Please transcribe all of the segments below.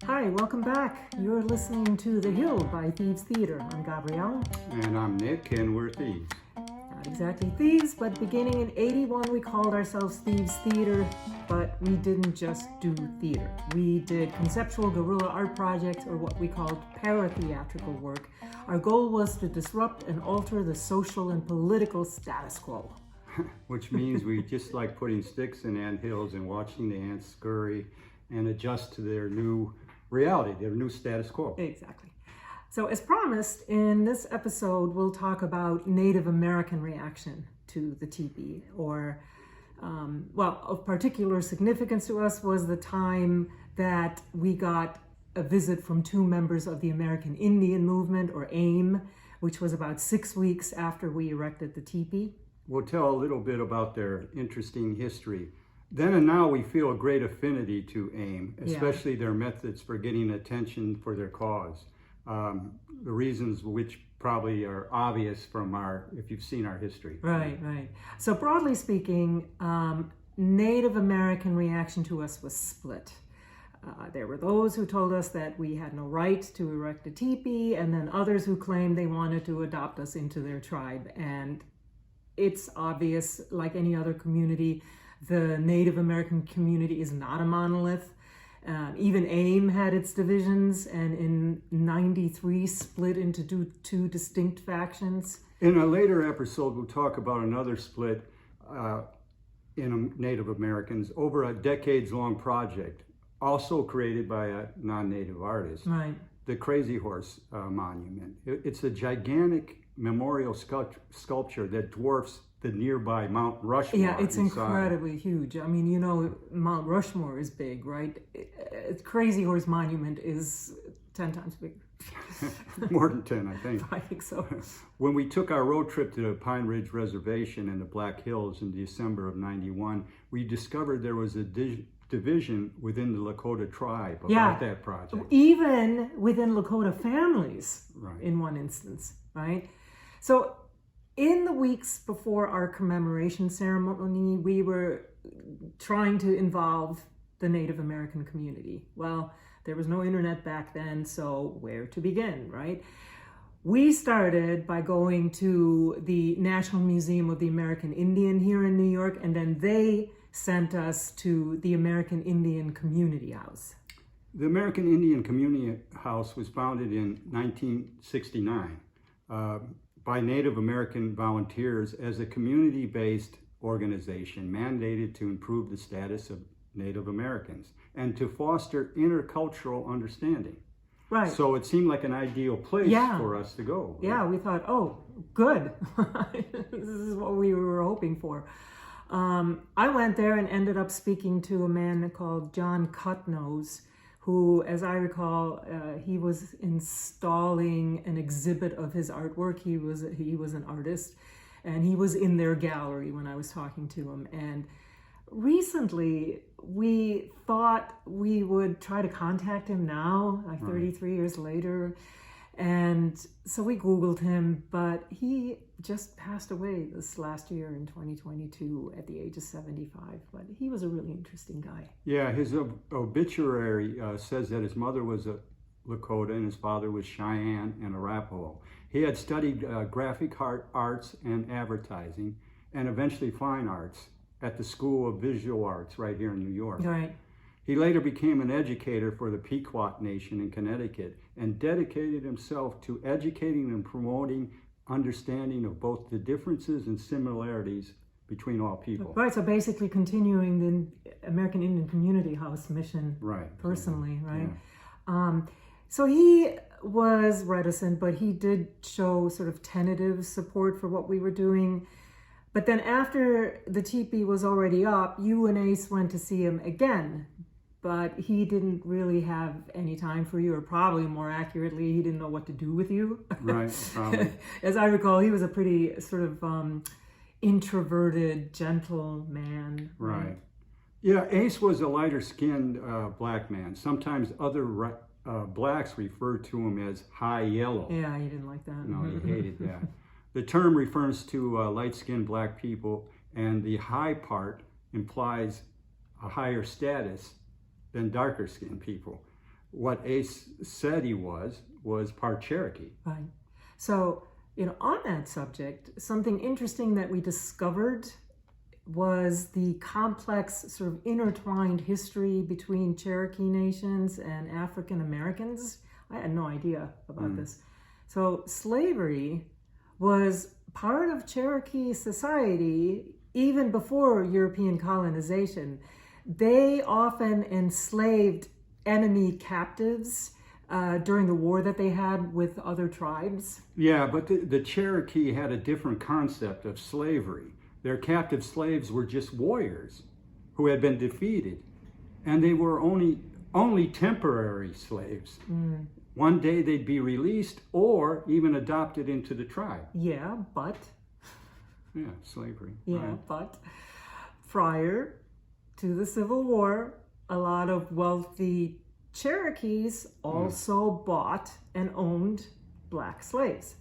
Hi, welcome back. You're listening to The Hill by Thieves Theater. I'm Gabriele. And I'm Nick, and we're thieves. Not exactly thieves, but beginning in 81 we called ourselves Thieves Theater, but we didn't just do theater. We did conceptual guerrilla art projects, or what we called para-theatrical work. Our goal was to disrupt and alter the social and political status quo. Which means we just like putting sticks in ant hills and watching the ants scurry and adjust to their new reality, their new status quo. Exactly. So as promised, in this episode, we'll talk about Native American reaction to the Tipi, or, of particular significance to us was the time that we got a visit from two members of the American Indian movement, or AIM, which was about 6 weeks after we erected the Tipi. We'll tell a little bit about their interesting history. Then and now we feel a great affinity to AIM, especially their methods for getting attention for their cause. The reasons which probably are obvious from if you've seen our history. Right. So broadly speaking, Native American reaction to us was split. There were those who told us that we had no right to erect a teepee, and then others who claimed they wanted to adopt us into their tribe. And it's obvious, like any other community, the Native American community is not a monolith. Even AIM had its divisions, and in '93 split into two distinct factions. In a later episode, we'll talk about another split in Native Americans over a decades-long project, also created by a non-Native artist. Right. The Crazy Horse Monument. It's a gigantic memorial sculpture that dwarfs the nearby Mount Rushmore. Yeah, it's incredibly huge. I mean, you know, Mount Rushmore is big, right? Crazy Horse Monument is 10 times bigger. More than 10, I think. I think so. When we took our road trip to the Pine Ridge Reservation in the Black Hills in December of '91, we discovered there was a division within the Lakota tribe about that project. Even within Lakota families, right, in one instance, right? So in the weeks before our commemoration ceremony, we were trying to involve the Native American community. Well, there was no internet back then, so where to begin, right? We started by going to the National Museum of the American Indian here in New York, and then they sent us to the American Indian Community House. The American Indian Community House was founded in 1969 by Native American volunteers as a community-based organization mandated to improve the status of Native Americans and to foster intercultural understanding. Right. So it seemed like an ideal place for us to go. Right? Yeah, we thought, oh, good. This is what we were hoping for. I went there and ended up speaking to a man called John Cutnose, who, as I recall, he was installing an exhibit of his artwork. He was an artist, and he was in their gallery when I was talking to him. And recently, we thought we would try to contact him now, like 33 years later. And so we Googled him, but he just passed away this last year in 2022 at the age of 75. But he was a really interesting guy. Yeah, his obituary says that his mother was a Lakota and his father was Cheyenne and Arapaho. He had studied graphic arts and advertising and eventually fine arts at the School of Visual Arts right here in New York. Right. He later became an educator for the Pequot Nation in Connecticut and dedicated himself to educating and promoting understanding of both the differences and similarities between all people. Right, so basically continuing the American Indian Community House mission personally, right? Yeah. So he was reticent, but he did show sort of tentative support for what we were doing. But then after the teepee was already up, you and Ace went to see him again. But he didn't really have any time for you, or probably more accurately, he didn't know what to do with you. Right, probably. As I recall, he was a pretty sort of introverted, gentle man. Right. Yeah, Ace was a lighter-skinned black man. Sometimes other blacks referred to him as high yellow. Yeah, he didn't like that. No, he hated that. The term refers to light-skinned black people, and the high part implies a higher status than darker skinned people. what Ace said he was part Cherokee. Right. So, on that subject, something interesting that we discovered was the complex sort of intertwined history between Cherokee nations and African Americans. I had no idea about this. So slavery was part of Cherokee society even before European colonization. They often enslaved enemy captives during the war that they had with other tribes. Yeah, but the Cherokee had a different concept of slavery. Their captive slaves were just warriors who had been defeated, and they were only temporary slaves. One day they'd be released or even adopted into the tribe. Yeah, but Slavery. Yeah, right. but prior to the Civil War, a lot of wealthy Cherokees also bought and owned black slaves.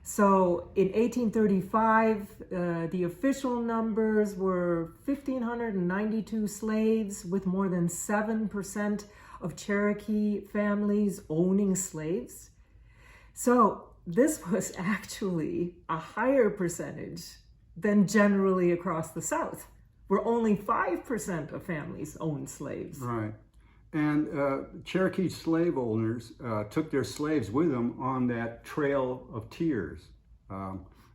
So in 1835, the official numbers were 1,592 slaves, with more than 7% of Cherokee families owning slaves. So this was actually a higher percentage than generally across the South, where only 5% of families owned slaves. Right. And Cherokee slave owners took their slaves with them on that Trail of Tears.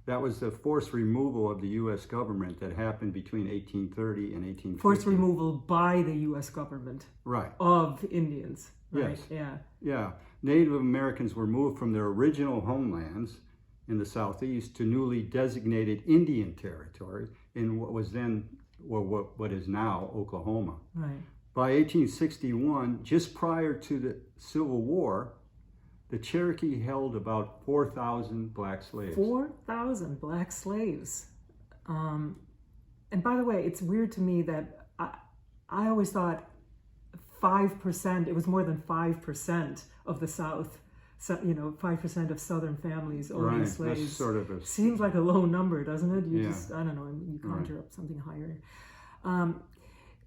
That was the forced removal of the U.S. government that happened between 1830 and 1850. Forced removal by the U.S. government. Right. Of Indians. Right? Yes. Yeah. Native Americans were moved from their original homelands in the Southeast to newly designated Indian territory in what was then, or what is now, Oklahoma. Right. By 1861, just prior to the Civil War, the Cherokee held about 4,000 black slaves. 4,000 black slaves. And by the way, it's weird to me that I always thought 5%, it was more than 5% of the South, 5% of Southern families owning slaves. That's sort of seems like a low number, doesn't it? Yeah. I don't know, you conjure up something higher.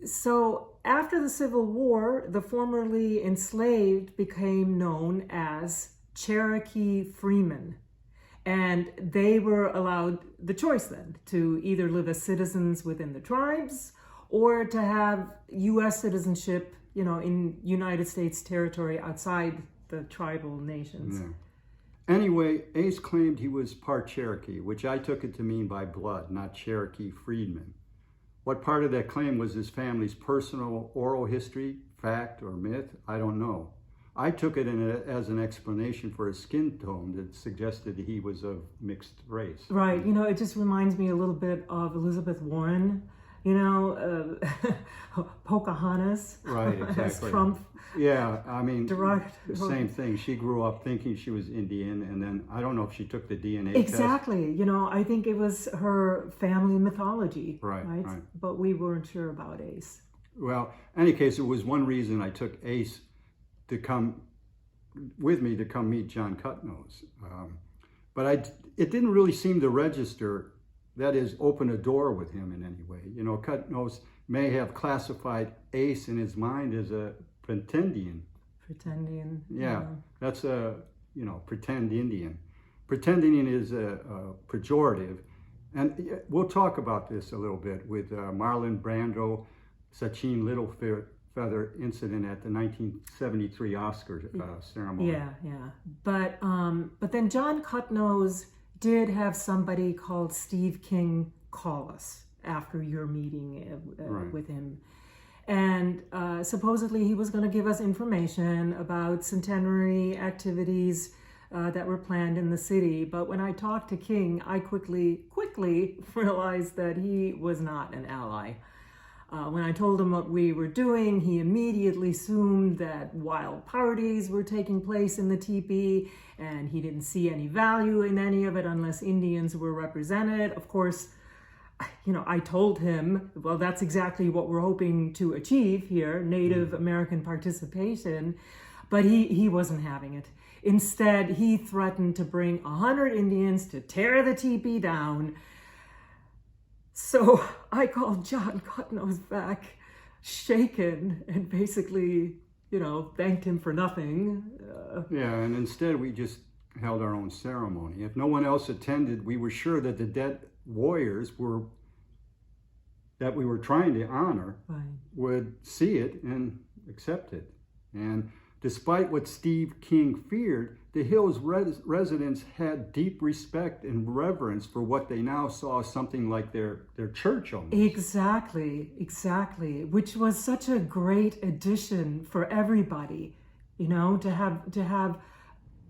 So after the Civil War, the formerly enslaved became known as Cherokee freemen. And they were allowed the choice then to either live as citizens within the tribes or to have U.S. citizenship, in United States territory outside the tribal nations. Yeah. Anyway, Ace claimed he was part Cherokee, which I took it to mean by blood, not Cherokee freedmen. What part of that claim was his family's personal oral history, fact, or myth? I don't know. I took it as an explanation for his skin tone that suggested he was of mixed race. Right. It just reminds me a little bit of Elizabeth Warren, Pocahontas. Right, exactly. As Trump. Yeah, I mean, derived. the same thing. She grew up thinking she was Indian, and then I don't know if she took the DNA Exactly. test. I think it was her family mythology. Right. But we weren't sure about Ace. Well, in any case, it was one reason I took Ace to come with me to come meet John Cutnose. But it didn't really seem to register, that is, open a door with him in any way. Cutnose may have classified Ace in his mind as a pretendian. Yeah, that's a, pretend Indian. Pretending is a pejorative. And we'll talk about this a little bit with Marlon Brando, Sacheen Littlefeather incident at the 1973 Oscar ceremony. Yeah. But then John Cutnose did have somebody called Steve King call us after your meeting with him. And supposedly he was going to give us information about centenary activities that were planned in the city. But when I talked to King, I quickly realized that he was not an ally. When I told him what we were doing, he immediately assumed that wild parties were taking place in the Tipi, and he didn't see any value in any of it unless Indians were represented. Of course, I told him, well, that's exactly what we're hoping to achieve here, Native American participation, but he wasn't having it. Instead, he threatened to bring 100 Indians to tear the teepee down. So I called John Cutnose back, shaken, and basically, thanked him for nothing. Yeah, and instead we just held our own ceremony. If no one else attended, we were sure that the dead warriors that we were trying to honor would see it and accept it. And despite what Steve King feared, the Hills residents had deep respect and reverence for what they now saw as something like their church almost. Exactly. Which was such a great addition for everybody, to have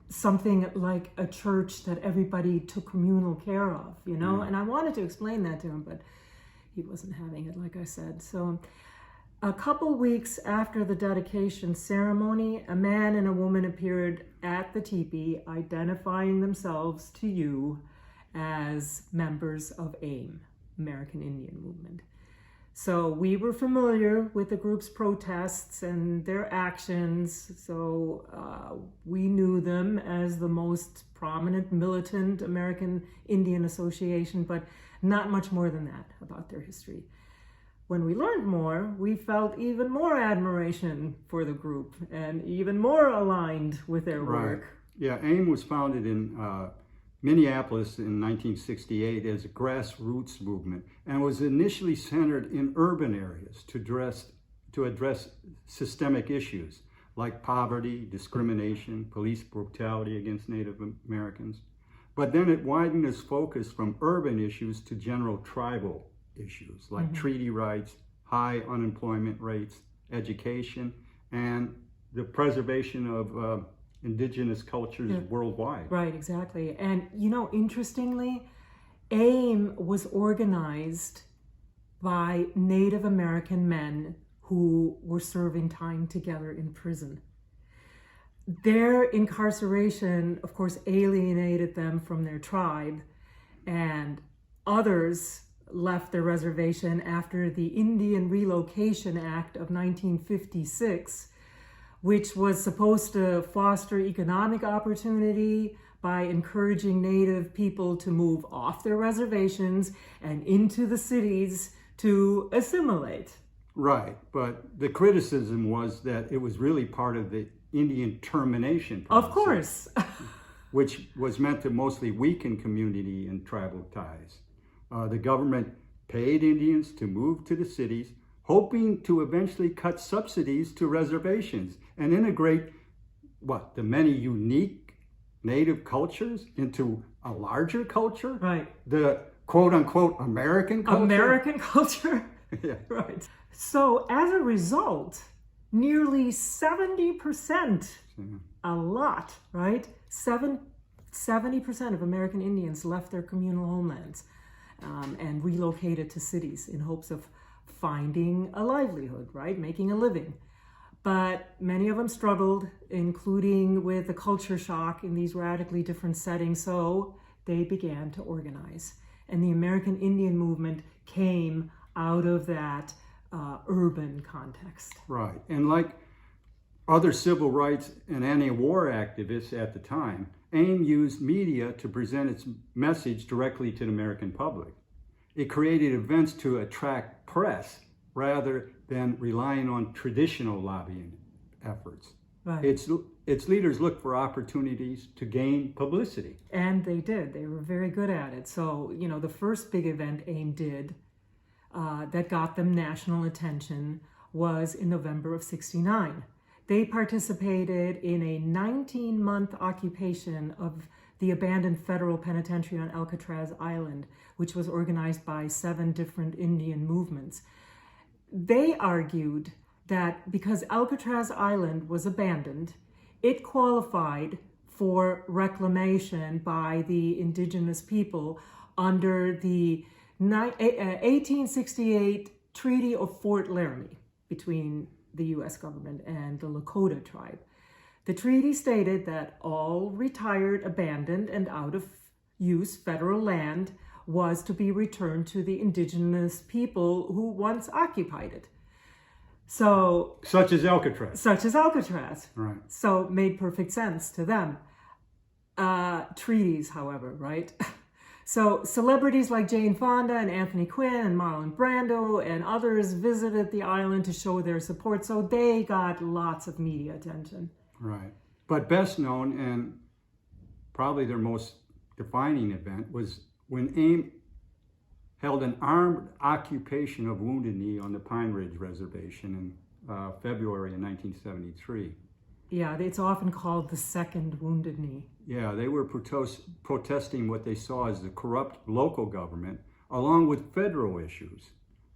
something like a church that everybody took communal care of, And I wanted to explain that to him, but he wasn't having it, like I said. So a couple weeks after the dedication ceremony, a man and a woman appeared at the Tipi, identifying themselves to you as members of AIM, American Indian Movement. So we were familiar with the group's protests and their actions, so we knew them as the most prominent militant American Indian Association, but not much more than that about their history. When we learned more, we felt even more admiration for the group and even more aligned with their work. Yeah, AIM was founded in Minneapolis in 1968 as a grassroots movement and was initially centered in urban areas to address systemic issues like poverty, discrimination, police brutality against Native Americans. But then it widened its focus from urban issues to general tribal issues like treaty rights, high unemployment rates, education, and the preservation of indigenous cultures worldwide. Right, exactly. And interestingly, AIM was organized by Native American men who were serving time together in prison. Their incarceration, of course, alienated them from their tribe, and others left their reservation after the Indian Relocation Act of 1956, which was supposed to foster economic opportunity by encouraging Native people to move off their reservations and into the cities to assimilate. Right, but the criticism was that it was really part of the Indian termination process. Of course. Which was meant to mostly weaken community and tribal ties. The government paid Indians to move to the cities, hoping to eventually cut subsidies to reservations and integrate the many unique Native cultures into a larger culture? Right. The quote-unquote American culture? American culture? Yeah. Right. So as a result, nearly 70%, a lot, right? 70% of American Indians left their communal homelands and relocated to cities in hopes of finding a livelihood, right? Making a living. But many of them struggled, including with the culture shock in these radically different settings, so they began to organize. And the American Indian movement came out of that urban context. Right, and like other civil rights and anti-war activists at the time, AIM used media to present its message directly to the American public. It created events to attract press rather than relying on traditional lobbying efforts. Right. Its leaders looked for opportunities to gain publicity. And they did. They were very good at it. So, the first big event AIM did that got them national attention was in November of '69. They participated in a 19-month occupation of the abandoned federal penitentiary on Alcatraz Island, which was organized by 7 different Indian movements. They argued that because Alcatraz Island was abandoned, it qualified for reclamation by the indigenous people under the 1868 Treaty of Fort Laramie between the U.S. government and the Lakota tribe. The treaty stated that all retired, abandoned, and out of use federal land was to be returned to the indigenous people who once occupied it. So, such as Alcatraz. Right. So it made perfect sense to them. Treaties, however, right? So celebrities like Jane Fonda and Anthony Quinn and Marlon Brando and others visited the island to show their support. So they got lots of media attention. Right. But best known and probably their most defining event was when AIM held an armed occupation of Wounded Knee on the Pine Ridge Reservation in February of 1973. Yeah, it's often called the Second Wounded Knee. Yeah, they were protesting what they saw as the corrupt local government, along with federal issues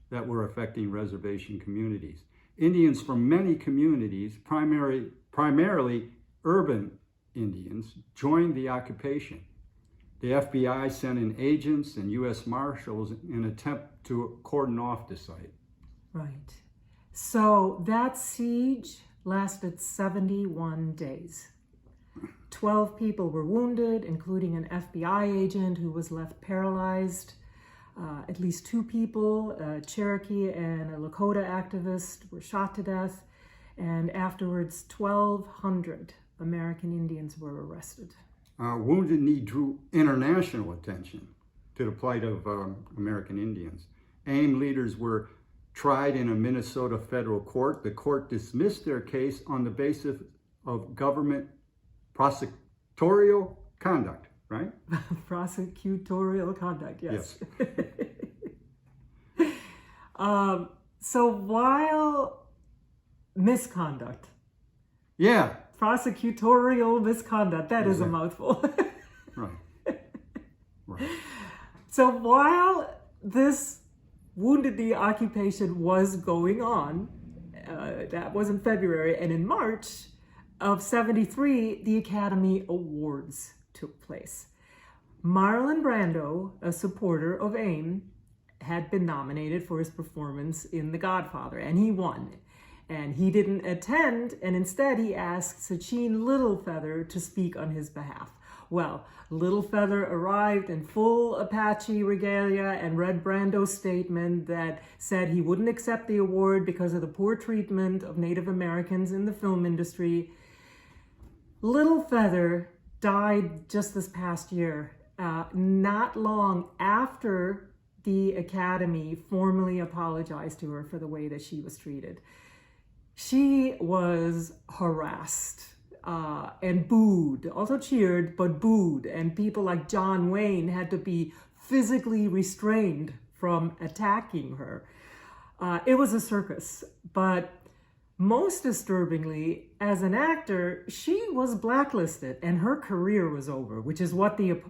that were affecting reservation communities. Indians from many communities, primarily urban Indians, joined the occupation. The FBI sent in agents and U.S. Marshals in an attempt to cordon off the site. Right. So that siege lasted 71 days. 12 people were wounded, including an FBI agent who was left paralyzed. At least 2 people, a Cherokee and a Lakota activist, were shot to death. And afterwards, 1,200 American Indians were arrested. Wounded Knee drew international attention to the plight of American Indians. AIM leaders were tried in a Minnesota federal court. The court dismissed their case on the basis of government prosecutorial conduct, right? Prosecutorial conduct, yes. So while misconduct. Yeah. Prosecutorial misconduct, that is a mouthful. Right. Right. So while this Wounded Knee occupation was going on, that was in February, and in March of 73, the Academy Awards took place. Marlon Brando, a supporter of AIM, had been nominated for his performance in The Godfather, and he won. And he didn't attend, and instead he asked Sacheen Littlefeather to speak on his behalf. Well, Littlefeather arrived in full Apache regalia and read Brando's statement that said he wouldn't accept the award because of the poor treatment of Native Americans in the film industry. Littlefeather died just this past year, not long after the Academy formally apologized to her for the way that she was treated. She was harassed and booed, also cheered, but booed. And people like John Wayne had to be physically restrained from attacking her. It was a circus, but most disturbingly, as an actor, she was blacklisted and her career was over, which is what the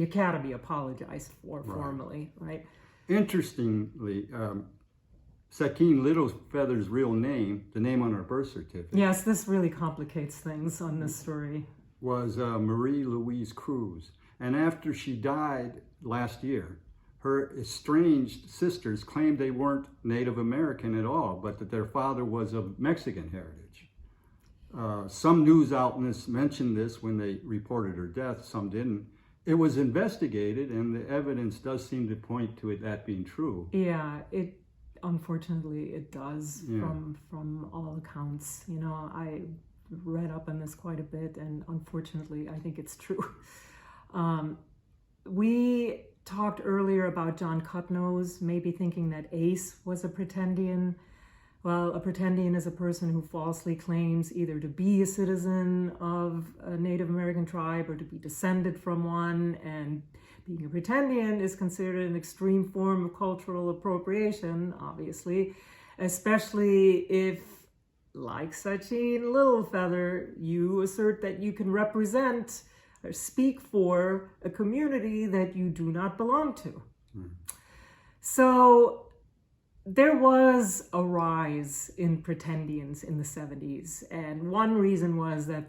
Academy apologized for formally, right? Interestingly, Sacheen Littlefeather's real name, the name on her birth certificate. Yes, this really complicates things on this story. Was Marie Louise Cruz. And after she died last year, her estranged sisters claimed they weren't Native American at all, but that their father was of Mexican heritage. Some news outlets mentioned this when they reported her death, some didn't. It was investigated, and the evidence does seem to point to that being true. Yeah, unfortunately, it does from all accounts. You know, I read up on this quite a bit, and unfortunately, I think it's true. We talked earlier about John Cutnose, maybe thinking that Ace was a pretendian. Well, a pretendian is a person who falsely claims either to be a citizen of a Native American tribe or to be descended from one, and being a pretendian is considered an extreme form of cultural appropriation, obviously, especially if, like Sacheen Littlefeather, you assert that you can represent or speak for a community that you do not belong to. So there was a rise in pretendians in the 70s, and one reason was that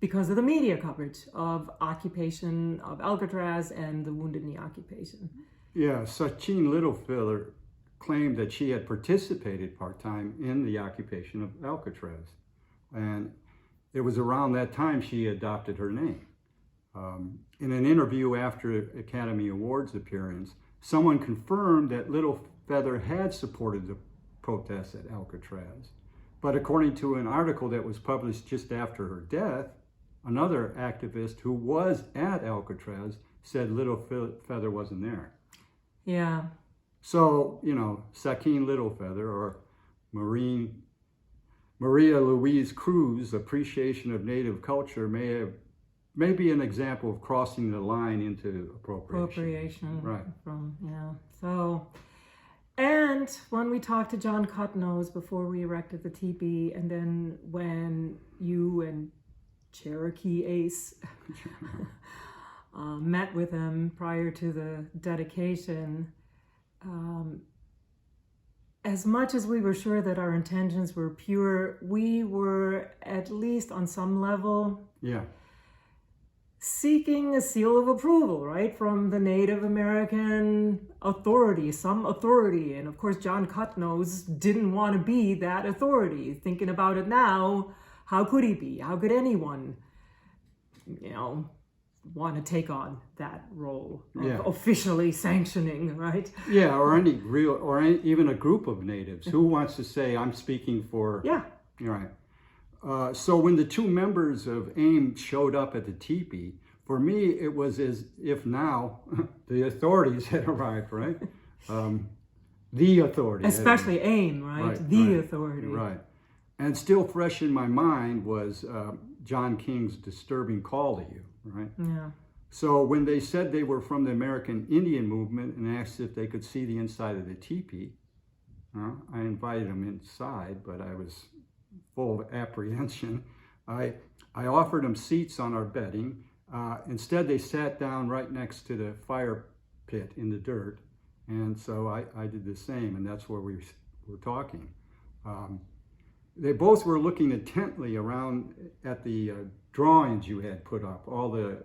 because of the media coverage of occupation of Alcatraz and the Wounded Knee occupation. Yeah, Sacheen Littlefeather claimed that she had participated part-time in the occupation of Alcatraz, and it was around that time she adopted her name. In an interview after Academy Awards appearance, someone confirmed that Littlefeather had supported the protests at Alcatraz. But according to an article that was published just after her death, another activist who was at Alcatraz said Littlefeather wasn't there. Yeah. So, Sacheen Littlefeather or Maria Louise Cruz's appreciation of Native culture may be an example of crossing the line into appropriation. Right. So, and when we talked to John Cutnose before we erected the teepee, and then when you and Cherokee Ace met with him prior to the dedication, as much as we were sure that our intentions were pure, we were at least on some level seeking a seal of approval, right, from the Native American authority, some authority. And of course, John Cutnose didn't want to be that authority. Thinking about it now, how could he be? How could anyone, want to take on that role of officially sanctioning, right? Yeah, or even a group of natives. Who wants to say, I'm speaking for... Yeah. Right. So when the two members of AIM showed up at the teepee, for me, it was as if now the authorities had arrived, right? The authority. Especially AIM, right? The authority. Right. And still fresh in my mind was John King's disturbing call to you, right? Yeah. So when they said they were from the American Indian movement and asked if they could see the inside of the teepee, I invited them inside, but I was full of apprehension. I offered them seats on our bedding. Instead, they sat down right next to the fire pit in the dirt. And so I did the same, and that's where we were talking. They both were looking intently around at the drawings you had put up, all the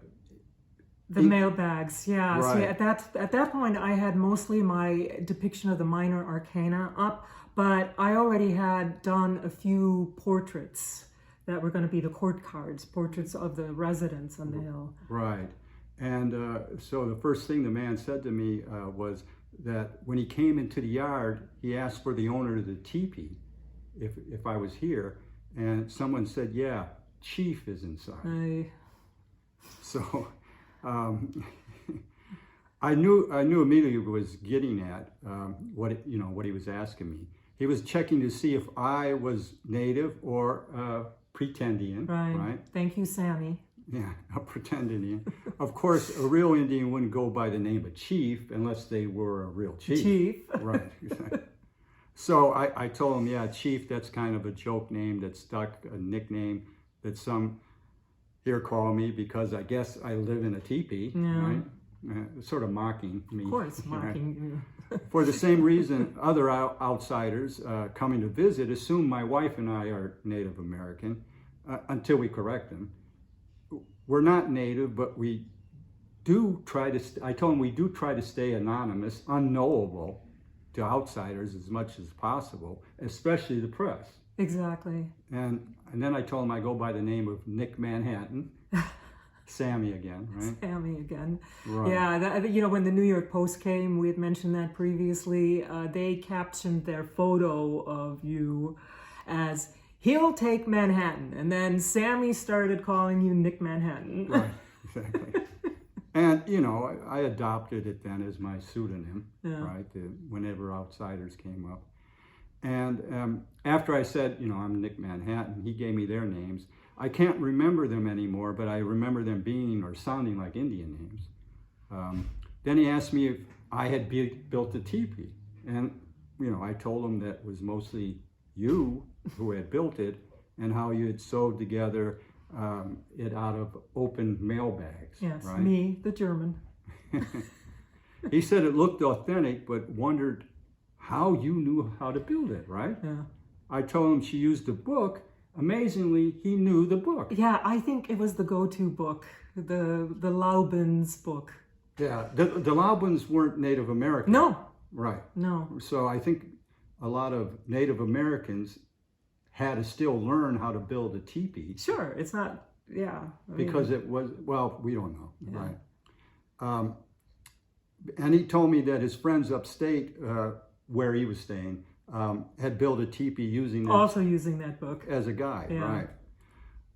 mailbags, yeah. Right. So at that point, I had mostly my depiction of the minor arcana up, but I already had done a few portraits that were going to be the court cards, portraits of the residents on the hill. Right. And so the first thing the man said to me was that when he came into the yard, he asked for the owner of the teepee if I was here, and someone said, "Yeah, Chief is inside." So I knew immediately what he was getting at, what he was asking me. He was checking to see if I was Native or pretendian. Right. Thank you, Sammy. Yeah, a pretend Indian. Of course, a real Indian wouldn't go by the name of Chief unless they were a real chief. Right. So I told him, yeah, Chief, that's kind of a joke name that stuck, a nickname that some here call me because I guess I live in a teepee, right? Sort of mocking me. Of course, mocking you. For the same reason, other outsiders coming to visit assume my wife and I are Native American until we correct them. We're not Native, but we do try to, I told them we do try to stay anonymous, unknowable to outsiders as much as possible, especially the press. Exactly. And then I told him I go by the name of Nick Manhattan. Sammy again, right? Sammy again. Right. Yeah, when the New York Post came, we had mentioned that previously, they captioned their photo of you as, "He'll take Manhattan." And then Sammy started calling you Nick Manhattan. Right, exactly. And, I adopted it then as my pseudonym, right, whenever outsiders came up. And after I said, I'm Nick Manhattan, he gave me their names. I can't remember them anymore, but I remember them being or sounding like Indian names. Then he asked me if I had built a teepee. And, I told him that was mostly you who had built it and how you had sewed together it out of open mail bags. Yes, right? Me, the German. He said it looked authentic, but wondered how you knew how to build it, right? Yeah. I told him she used a book. Amazingly, he knew the book. Yeah, I think it was the go-to book, the Laubens book. Yeah, the Laubens weren't Native American. No. Right. No. So I think a lot of Native Americans had to still learn how to build a teepee. Sure, it's not, Because it was, we don't know, yeah. Right. And he told me that his friends upstate, where he was staying, had built a teepee using that book as a guide, yeah. right?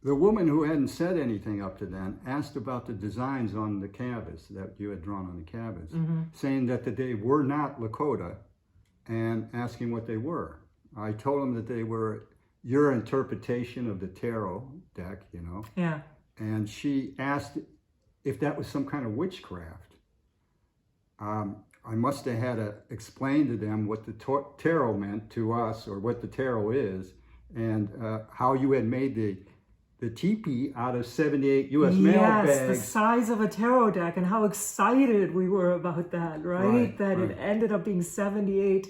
the woman who hadn't said anything up to then asked about the designs on the canvas that you had drawn on the canvas, saying that they were not Lakota, and asking what they were. I told them that they were your interpretation of the tarot deck, you know. Yeah. And she asked if that was some kind of witchcraft. I must have had to explain to them what the tarot meant to us, or what the tarot is, and how you had made the teepee out of 78 U.S. mail bags. Yes, the size of a tarot deck, and how excited we were about that, right? It ended up being 78,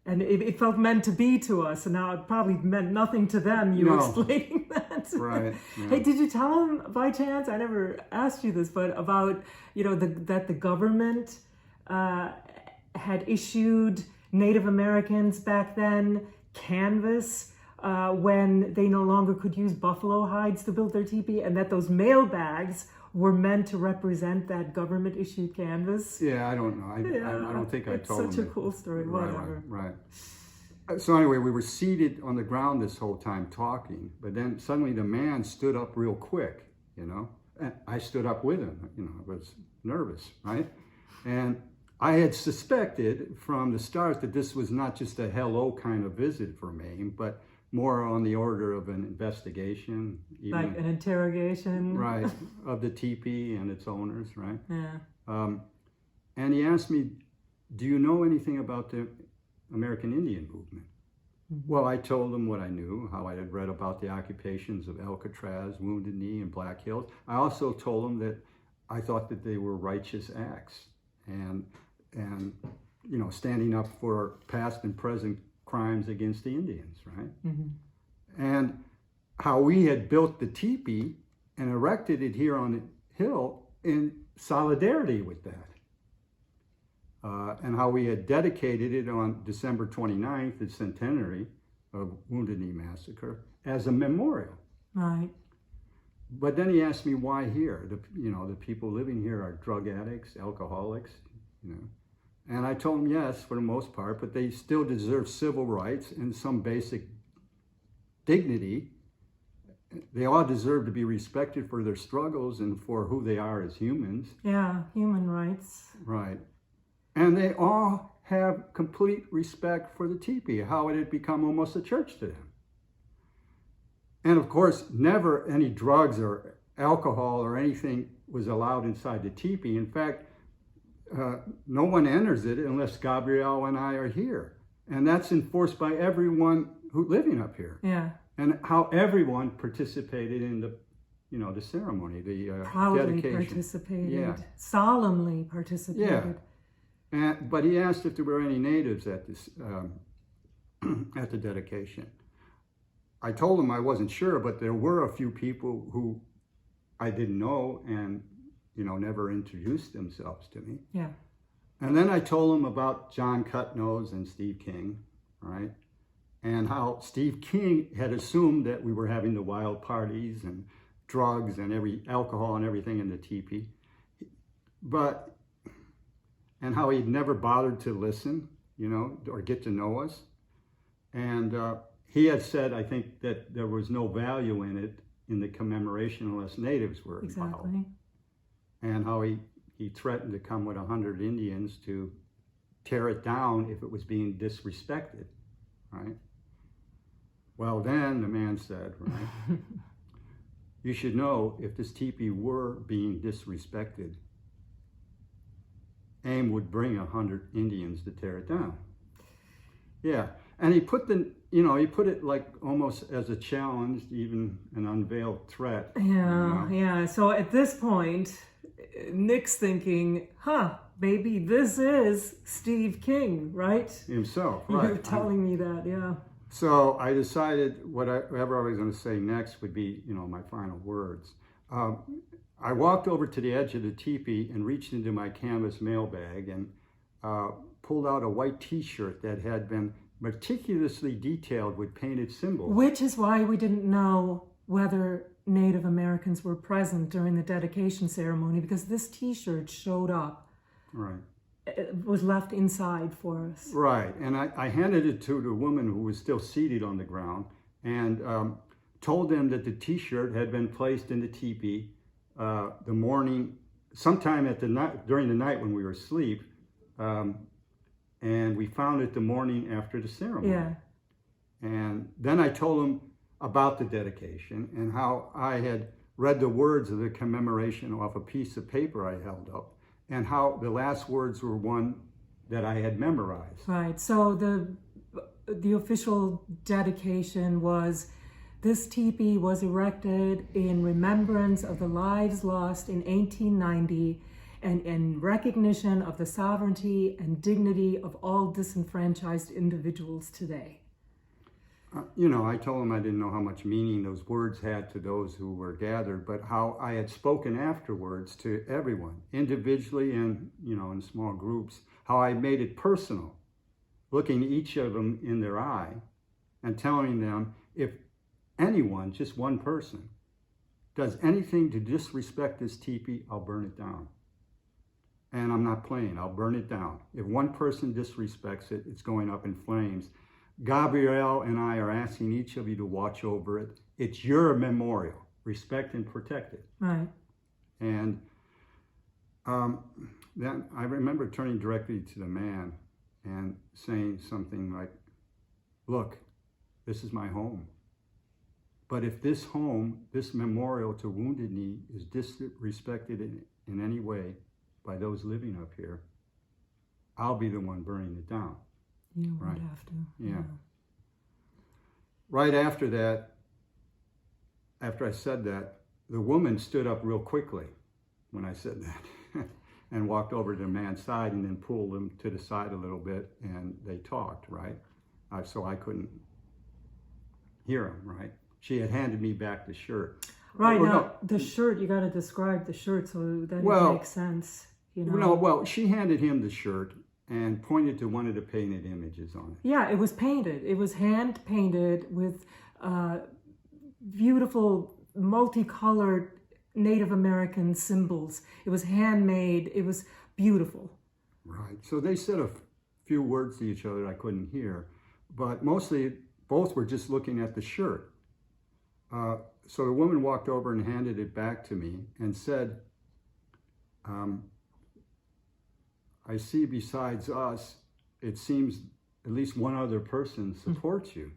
and it felt meant to be to us, and now it probably meant nothing to them, explaining that. Right. Yeah. Hey, did you tell them by chance, I never asked you this, but about, that the government had issued Native Americans back then canvas when they no longer could use buffalo hides to build their teepee, and that those mail bags were meant to represent that government-issued canvas? Yeah, I don't know. I don't think I told them. It's such a cool story. Whatever. Right. So anyway, we were seated on the ground this whole time talking, but then suddenly the man stood up real quick, And I stood up with him, I was nervous, right? And I had suspected from the start that this was not just a hello kind of visit for me, but more on the order of an investigation. Like an interrogation. Right, of the teepee and its owners, right? Yeah. And he asked me, do you know anything about the American Indian movement? Mm-hmm. Well, I told him what I knew, how I had read about the occupations of Alcatraz, Wounded Knee, and Black Hills. I also told him that I thought that they were righteous acts, and standing up for past and present crimes against the Indians, right? Mm-hmm. And how we had built the teepee and erected it here on the hill in solidarity with that. And how we had dedicated it on December 29th, the centenary of Wounded Knee Massacre, as a memorial. Right. But then he asked me why here. The people living here are drug addicts, alcoholics, And I told him yes, for the most part, but they still deserve civil rights and some basic dignity. They all deserve to be respected for their struggles and for who they are as humans. Yeah, human rights. Right. And they all have complete respect for the teepee, how it had become almost a church to them. And of course, never any drugs or alcohol or anything was allowed inside the teepee. In fact, no one enters it unless Gabriele and I are here. And that's enforced by everyone who's living up here. Yeah. And how everyone participated in the ceremony, the proudly dedication. Participated, solemnly participated. Yeah. But he asked if there were any natives at this at the dedication. I told him I wasn't sure, but there were a few people who I didn't know and never introduced themselves to me. Yeah. And then I told him about John Cutnose and Steve King, right? And how Steve King had assumed that we were having the wild parties and drugs and alcohol and everything in the teepee. And how he'd never bothered to listen, or get to know us. And he had said, I think, that there was no value in it, in the commemoration, unless natives were involved. Exactly. And how he threatened to come with 100 Indians to tear it down if it was being disrespected, right? Well, then the man said, right, you should know if this teepee were being disrespected, AIM would bring 100 Indians to tear it down. Yeah, and he put it like almost as a challenge, even an unveiled threat. Yeah, yeah. So at this point, Nick's thinking, maybe this is Steve King, right? Himself, right. You're telling me that, yeah. So I decided whatever I was going to say next would be, my final words. I walked over to the edge of the teepee and reached into my canvas mailbag and pulled out a white T-shirt that had been meticulously detailed with painted symbols. Which is why we didn't know whether Native Americans were present during the dedication ceremony, because this T-shirt showed up. Right. It was left inside for us. Right, and I handed it to the woman who was still seated on the ground and told them that the T-shirt had been placed in the teepee the morning, sometime at the night, during the night when we were asleep, and we found it the morning after the ceremony. Yeah. And then I told them about the dedication and how I had read the words of the commemoration off a piece of paper I held up, and how the last words were one that I had memorized. Right. So the official dedication was, this teepee was erected in remembrance of the lives lost in 1890 and in recognition of the sovereignty and dignity of all disenfranchised individuals today. I told them I didn't know how much meaning those words had to those who were gathered, but how I had spoken afterwards to everyone, individually and, in small groups, how I made it personal, looking each of them in their eye and telling them, if anyone, just one person, does anything to disrespect this teepee, I'll burn it down. And I'm not playing, I'll burn it down. If one person disrespects it, it's going up in flames. Gabriele and I are asking each of you to watch over it. It's your memorial. Respect and protect it. Right. And then I remember turning directly to the man and saying something like, look, this is my home. But if this home, this memorial to Wounded Knee is disrespected in any way by those living up here, I'll be the one burning it down. You would Right. have to. Yeah. Right after that, after I said that, the woman stood up real quickly when I said that and walked over to the man's side and then pulled him to the side a little bit, and they talked, right? So I couldn't hear him, right? She had handed me back the shirt. Right. Well, Now, no. the shirt, you got to describe the shirt so that Well, it makes sense. She handed him the shirt and pointed to one of the painted images on it. Yeah, it was painted. It was hand painted with beautiful, multicolored Native American symbols. It was handmade. It was beautiful. Right. So they said a few words to each other I couldn't hear, but mostly both were just looking at the shirt. So the woman walked over and handed it back to me and said, I see besides us, it seems at least one other person supports you.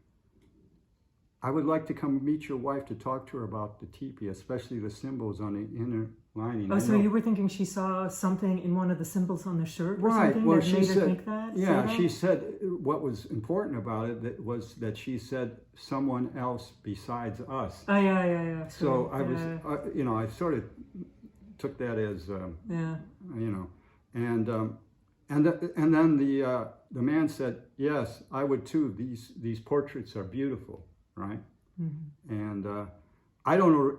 I would like to come meet your wife to talk to her about the teepee, especially the symbols on the inner lining. Oh, so you were thinking she saw something in one of the symbols on the shirt or Right. something Well, that she made said, her think that? yeah, Say that? she said what was important about it was that she said someone else besides us. Oh, yeah. So I was, yeah. I sort of took that as, Yeah. And then the man said, yes, I would too. These portraits are beautiful, right? Mm-hmm. And I don't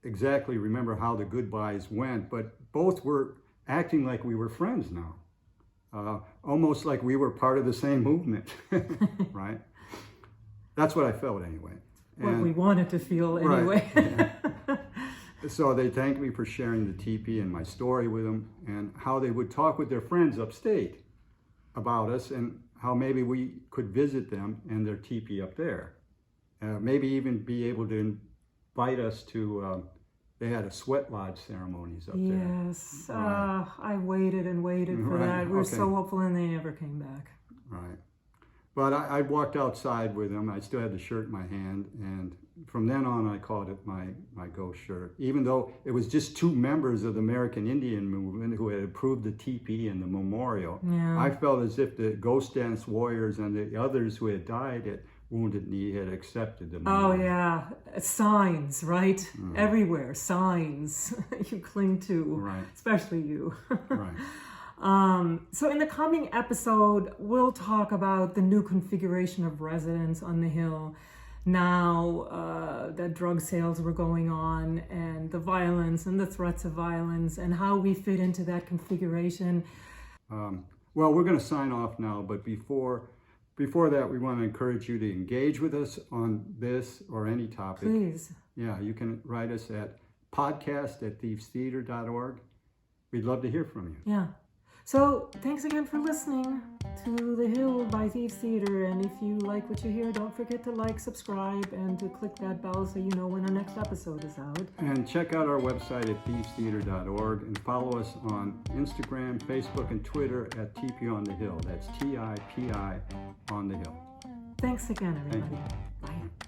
exactly remember how the goodbyes went, but both were acting like we were friends now, almost like we were part of the same movement, right? That's what I felt anyway. What we wanted to feel anyway. Right. Yeah. So they thanked me for sharing the teepee and my story with them, and how they would talk with their friends upstate about us, and how maybe we could visit them and their teepee up there. Maybe even be able to invite us to, they had a sweat lodge ceremonies up there. Yes. Right. I waited and waited for Right, that. We were okay. so hopeful, and they never came back. Right. But I walked outside with them. I still had the shirt in my hand, and from then on I called it my ghost shirt. Even though it was just two members of the American Indian movement who had approved the teepee and the memorial, Yeah. I felt as if the ghost dance warriors and the others who had died at Wounded Knee had accepted the memorial. Oh, yeah. Signs, right? Everywhere. Signs you cling to. Right. Especially you. Right. So in the coming episode, we'll talk about the new configuration of residence on the hill now that drug sales were going on, and the violence and the threats of violence, and how we fit into that configuration. Well, we're going to sign off now, but before that, we want to encourage you to engage with us on this or any topic. Please. Yeah, you can write us at podcast@thievestheater.org. We'd love to hear from you. Yeah. So thanks again for listening to The Hill by Thieves Theater. And if you like what you hear, don't forget to like, subscribe, and to click that bell so you know when our next episode is out. And check out our website at thievestheater.org and follow us on Instagram, Facebook, and Twitter at Tipi on the Hill. That's Tipi on the Hill. Thanks again, everybody. Thank you. Bye.